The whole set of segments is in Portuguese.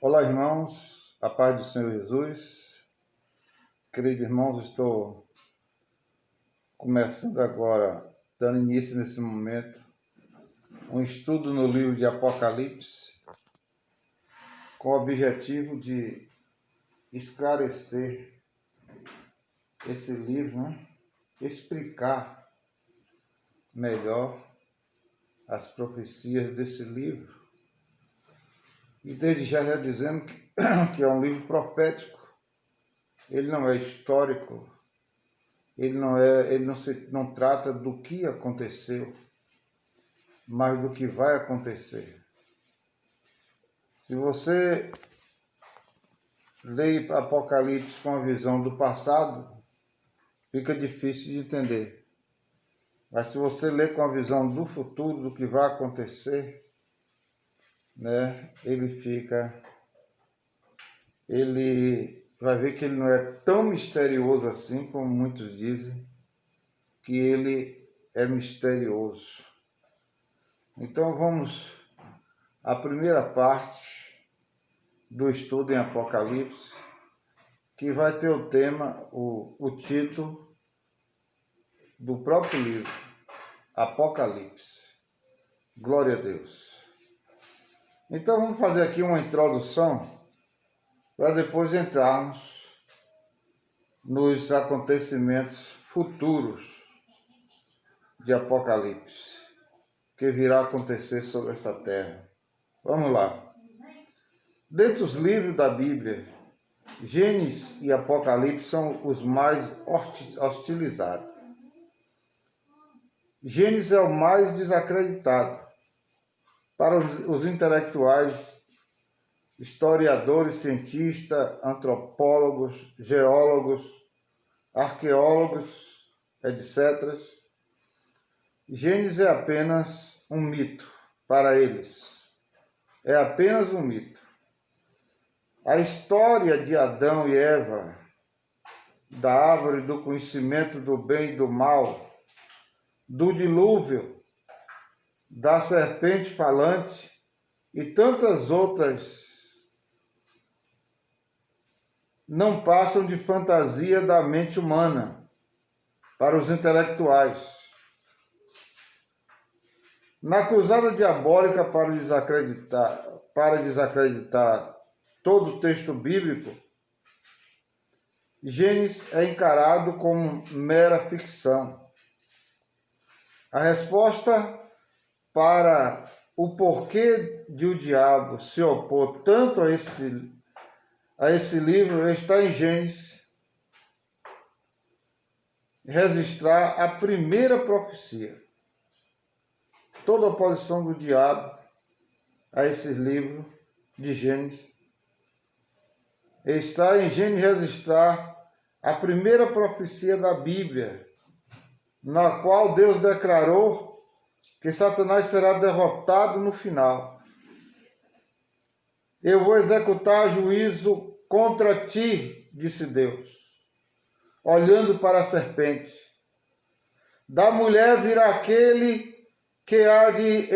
Olá, irmãos, a paz do Senhor Jesus. Queridos irmãos, estou começando agora, dando início nesse momento, um estudo no livro de Apocalipse, com o objetivo de esclarecer esse livro, explicar melhor as profecias desse livro. E desde já dizendo que é um livro profético. Ele não é histórico, ele não trata do que aconteceu, mas do que vai acontecer. Se você lê Apocalipse com a visão do passado, fica difícil de entender. Mas se você lê com a visão do futuro, do que vai acontecer, ele vai ver que ele não é tão misterioso assim como muitos dizem, que ele é misterioso. Então vamos à primeira parte do estudo em Apocalipse, que vai ter o tema, o título do próprio livro, Apocalipse. Glória a Deus. Então vamos fazer aqui uma introdução para depois entrarmos nos acontecimentos futuros de Apocalipse, que virá a acontecer sobre essa terra. Vamos lá. Dentre os livros da Bíblia, Gênesis e Apocalipse são os mais hostilizados. Gênesis é o mais desacreditado. Para os intelectuais, historiadores, cientistas, antropólogos, geólogos, arqueólogos, etc., Gênesis é apenas um mito para eles. É apenas um mito. A história de Adão e Eva, da árvore do conhecimento do bem e do mal, do dilúvio, da serpente falante e tantas outras não passam de fantasia da mente humana para os intelectuais. Na cruzada diabólica para desacreditar todo o texto bíblico, Gênesis é encarado como mera ficção. A resposta para o porquê de o diabo se opor tanto a esse livro está em Gênesis, registrar a primeira profecia. Toda a oposição do diabo a esse livro de Gênesis está em Gênesis registrar a primeira profecia da Bíblia, na qual Deus declarou que Satanás será derrotado no final. Eu vou executar juízo contra ti, disse Deus, olhando para a serpente. Da mulher virá aquele que há de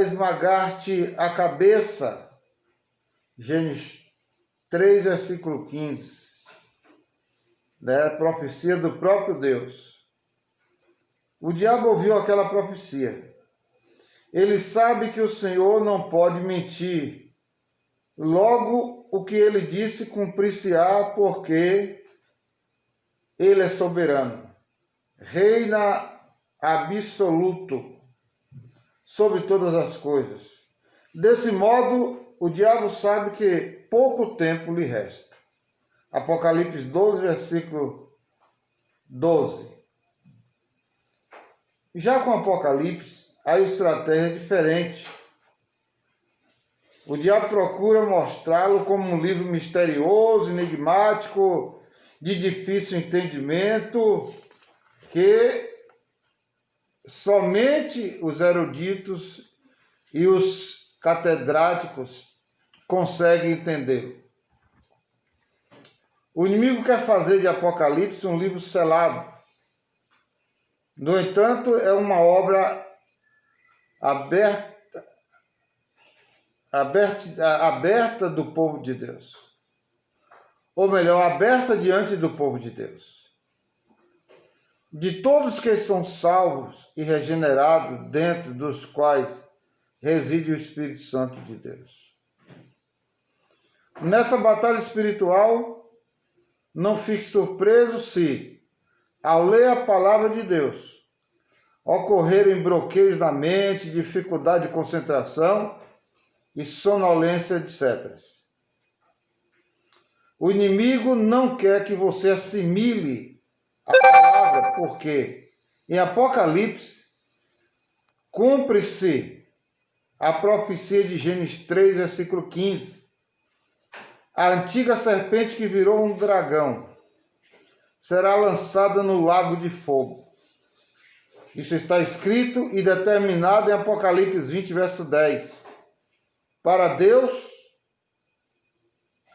esmagar-te a cabeça. Gênesis 3, versículo 15. Profecia do próprio Deus. O diabo ouviu aquela profecia. Ele sabe que o Senhor não pode mentir. Logo, o que ele disse cumprir-se-á, porque ele é soberano. Reina absoluto sobre todas as coisas. Desse modo, o diabo sabe que pouco tempo lhe resta. Apocalipse 12, versículo 12. Já com Apocalipse, a estratégia é diferente. O diabo procura mostrá-lo como um livro misterioso, enigmático, de difícil entendimento, que somente os eruditos e os catedráticos conseguem entender. O inimigo quer fazer de Apocalipse um livro selado. No entanto, é uma obra aberta do povo de Deus. Ou melhor, aberta diante do povo de Deus. De todos que são salvos e regenerados, dentro dos quais reside o Espírito Santo de Deus. Nessa batalha espiritual, não fique surpreso se, ao ler a palavra de Deus, ocorrerem bloqueios na mente, dificuldade de concentração e sonolência, etc. O inimigo não quer que você assimile a palavra, porque em Apocalipse cumpre-se a profecia de Gênesis 3, versículo 15. A antiga serpente que virou um dragão será lançada no lago de fogo. Isso está escrito e determinado em Apocalipse 20, verso 10. Para Deus,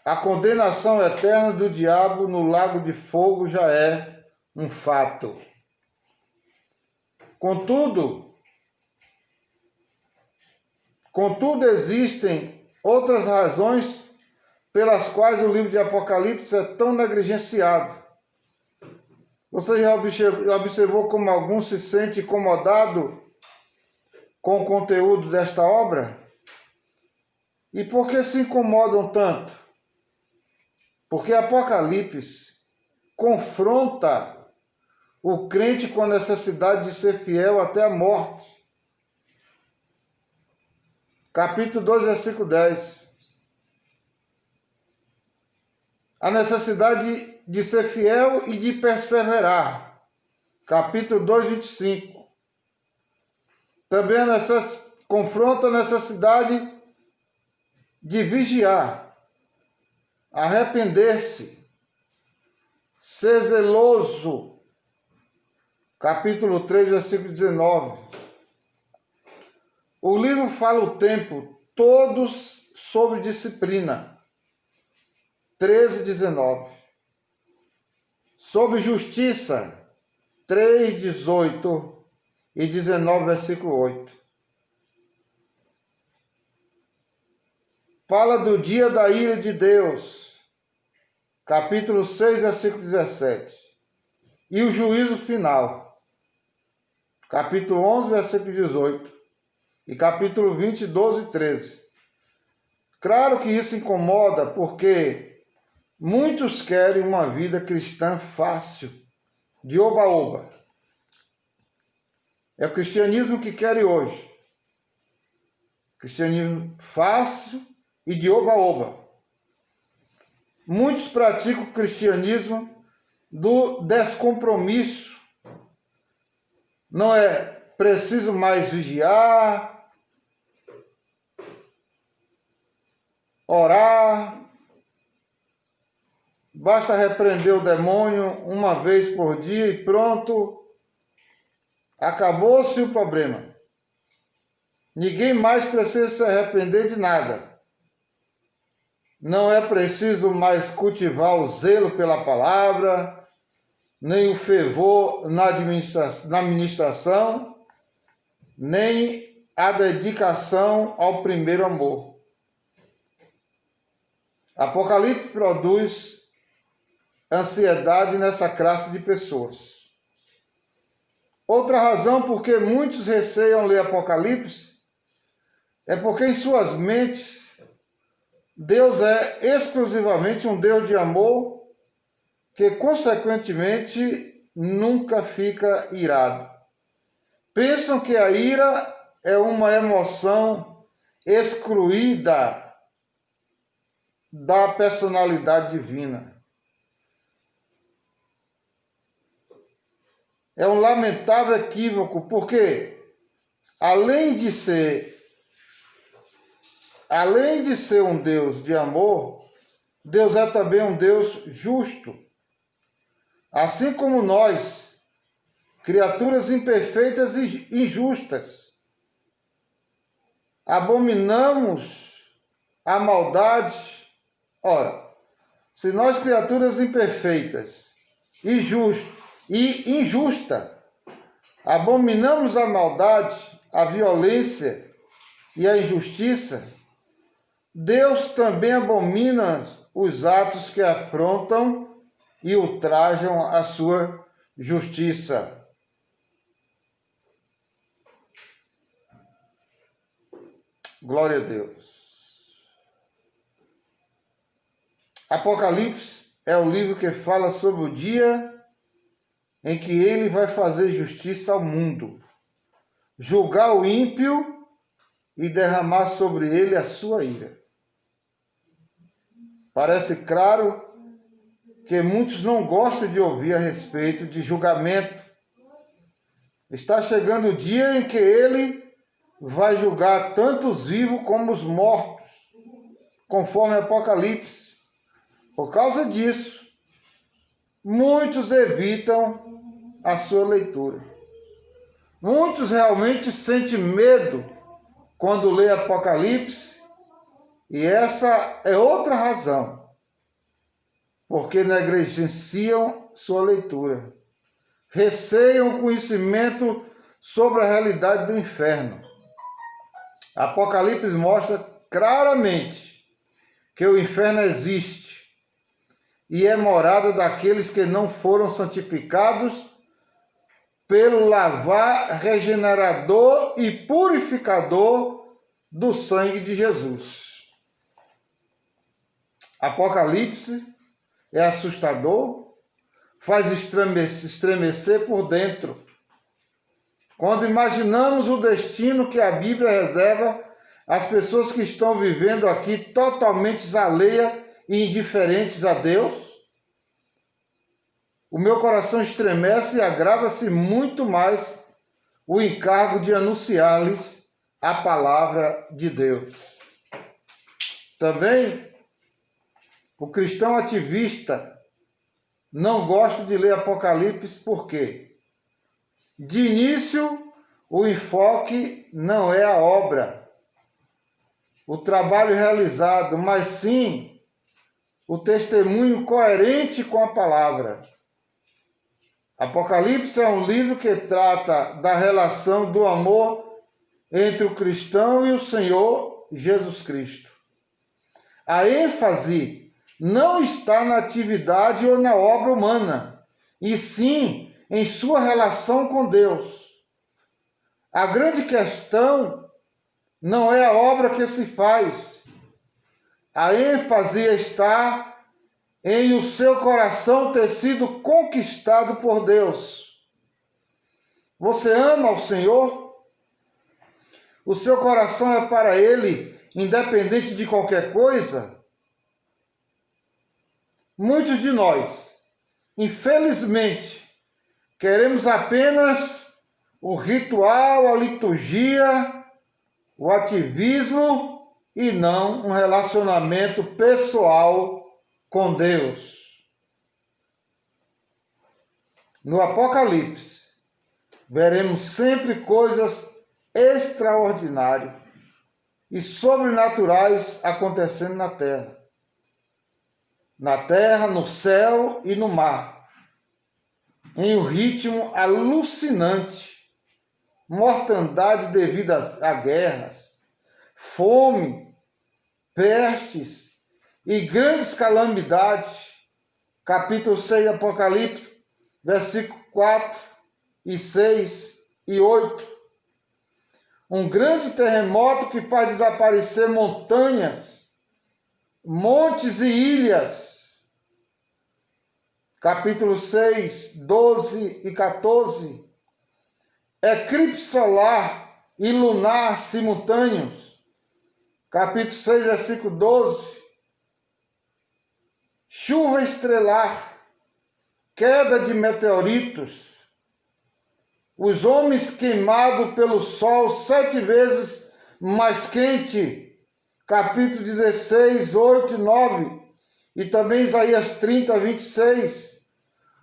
a condenação eterna do diabo no lago de fogo já é um fato. Contudo, existem outras razões pelas quais o livro de Apocalipse é tão negligenciado. Você já observou como alguns se sentem incomodados com o conteúdo desta obra? E por que se incomodam tanto? Porque Apocalipse confronta o crente com a necessidade de ser fiel até a morte. Capítulo 2, versículo 10. A necessidade de ser fiel e de perseverar. Capítulo 2, 25. Também confronta a necessidade de vigiar, arrepender-se, ser zeloso. Capítulo 3, versículo 19. O livro fala o tempo todos sobre disciplina. 13, 19. Sobre justiça. 3, 18 e 19, versículo 8. Fala do dia da ira de Deus. Capítulo 6, versículo 17. E o juízo final. Capítulo 11, versículo 18. E capítulo 20, 12 e 13. Claro que isso incomoda, porque muitos querem uma vida cristã fácil, de oba-oba. É o cristianismo que querem hoje. Cristianismo fácil e de oba-oba. Muitos praticam o cristianismo do descompromisso. Não é preciso mais vigiar, orar, basta repreender o demônio uma vez por dia e pronto, acabou-se o problema. Ninguém mais precisa se arrepender de nada. Não é preciso mais cultivar o zelo pela palavra, nem o fervor na administração, nem a dedicação ao primeiro amor. Apocalipse produz ansiedade nessa classe de pessoas. Outra razão por que muitos receiam ler Apocalipse é porque em suas mentes Deus é exclusivamente um Deus de amor que, consequentemente, nunca fica irado. Pensam que a ira é uma emoção excluída da personalidade divina. É um lamentável equívoco, porque além de ser um Deus de amor, Deus é também um Deus justo. Assim como nós, criaturas imperfeitas e injustas, abominamos a maldade. Ora, se nós, criaturas imperfeitas e injusta, abominamos a maldade, a violência e a injustiça, Deus também abomina os atos que afrontam e ultrajam a sua justiça. Glória a Deus. Apocalipse é o livro que fala sobre o dia em que ele vai fazer justiça ao mundo, julgar o ímpio e derramar sobre ele a sua ira. Parece claro que muitos não gostam de ouvir a respeito de julgamento. Está chegando o dia em que ele vai julgar tanto os vivos como os mortos, conforme Apocalipse. Por causa disso, muitos evitam a sua leitura. Muitos realmente sentem medo quando lê Apocalipse, e essa é outra razão, porque negligenciam sua leitura, receiam o conhecimento sobre a realidade do inferno. Apocalipse mostra claramente que o inferno existe e é morada daqueles que não foram santificados pelo lavar regenerador e purificador do sangue de Jesus. Apocalipse é assustador, faz estremecer por dentro. Quando imaginamos o destino que a Bíblia reserva às pessoas que estão vivendo aqui totalmente alheias e indiferentes a Deus, o meu coração estremece e agrava-se muito mais o encargo de anunciar-lhes a palavra de Deus. Também, o cristão ativista não gosta de ler Apocalipse porque, de início, o enfoque não é a obra, o trabalho realizado, mas sim o testemunho coerente com a palavra. Apocalipse é um livro que trata da relação do amor entre o cristão e o Senhor Jesus Cristo. A ênfase não está na atividade ou na obra humana, e sim em sua relação com Deus. A grande questão não é a obra que se faz. A ênfase está em o seu coração ter sido conquistado por Deus. Você ama o Senhor? O seu coração é para Ele, independente de qualquer coisa? Muitos de nós, infelizmente, queremos apenas o ritual, a liturgia, o ativismo e não um relacionamento pessoal com Deus. No Apocalipse, veremos sempre coisas extraordinárias e sobrenaturais acontecendo na terra. Na terra, no céu e no mar, em um ritmo alucinante, mortandade devido a guerras, fome, pestes e grandes calamidades. Capítulo 6 de Apocalipse, versículo 4 e 6 e 8. Um grande terremoto que faz desaparecer montanhas, montes e ilhas. Capítulo 6, 12 e 14. Eclipse solar e lunar simultâneos. Capítulo 6, versículo 12. Chuva estrelar, queda de meteoritos, os homens queimados pelo sol 7 vezes mais quente. Capítulo 16, 8 e 9, e também Isaías 30, 26.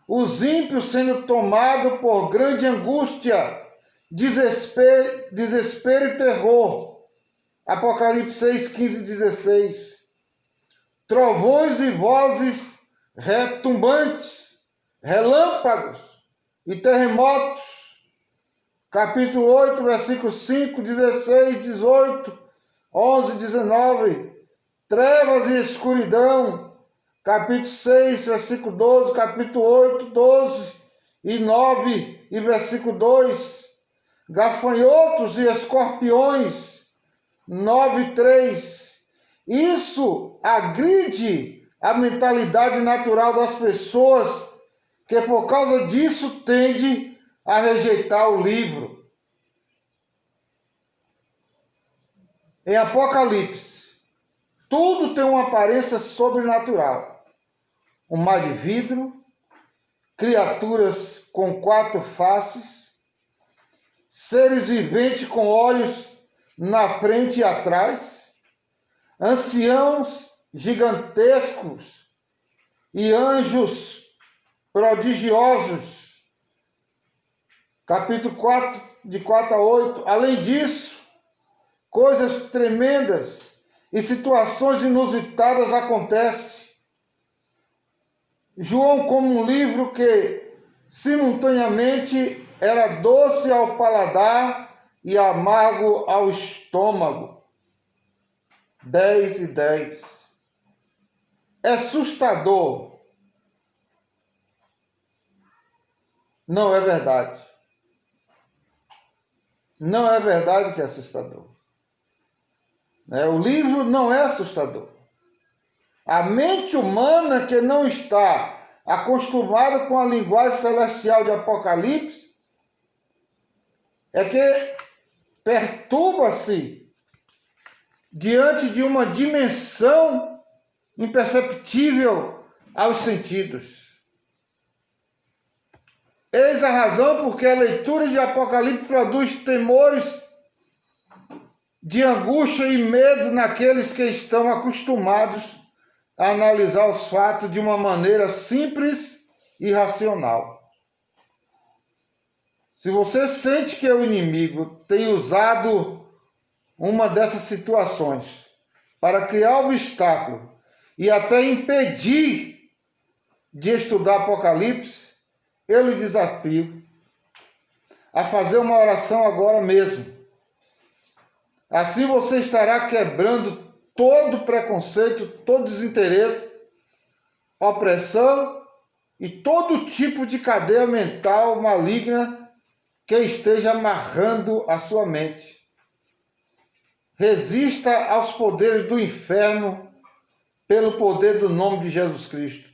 Os ímpios sendo tomados por grande angústia, desespero e terror. Apocalipse 6, 15 e 16. Trovões e vozes retumbantes, relâmpagos e terremotos. Capítulo 8, versículos 5, 16, 18, 11, 19 trevas e escuridão, capítulo 6, versículo 12, capítulo 8, 12 e 9 e versículo 2, gafanhotos e escorpiões, 9 e 3. Isso agride a mentalidade natural das pessoas, que por causa disso tende a rejeitar o livro. Em Apocalipse, tudo tem uma aparência sobrenatural. Um mar de vidro, criaturas com 4 faces, seres viventes com olhos na frente e atrás, anciãos gigantescos e anjos prodigiosos. Capítulo 4, de 4 a 8. Além disso, coisas tremendas e situações inusitadas acontecem. João, como um livro que simultaneamente era doce ao paladar e amargo ao estômago. 10 e 10. É assustador. Não é verdade. Não é verdade que é assustador. O livro não é assustador. A mente humana que não está acostumada com a linguagem celestial de Apocalipse é que perturba-se diante de uma dimensão imperceptível aos sentidos. Eis a razão porque a leitura de Apocalipse produz temores de angústia e medo naqueles que estão acostumados a analisar os fatos de uma maneira simples e racional. Se você sente que o inimigo tem usado uma dessas situações para criar obstáculo e até impedir de estudar Apocalipse, eu lhe desafio a fazer uma oração agora mesmo. Assim você estará quebrando todo preconceito, todo desinteresse, opressão e todo tipo de cadeia mental maligna que esteja amarrando a sua mente. Resista aos poderes do inferno pelo poder do nome de Jesus Cristo.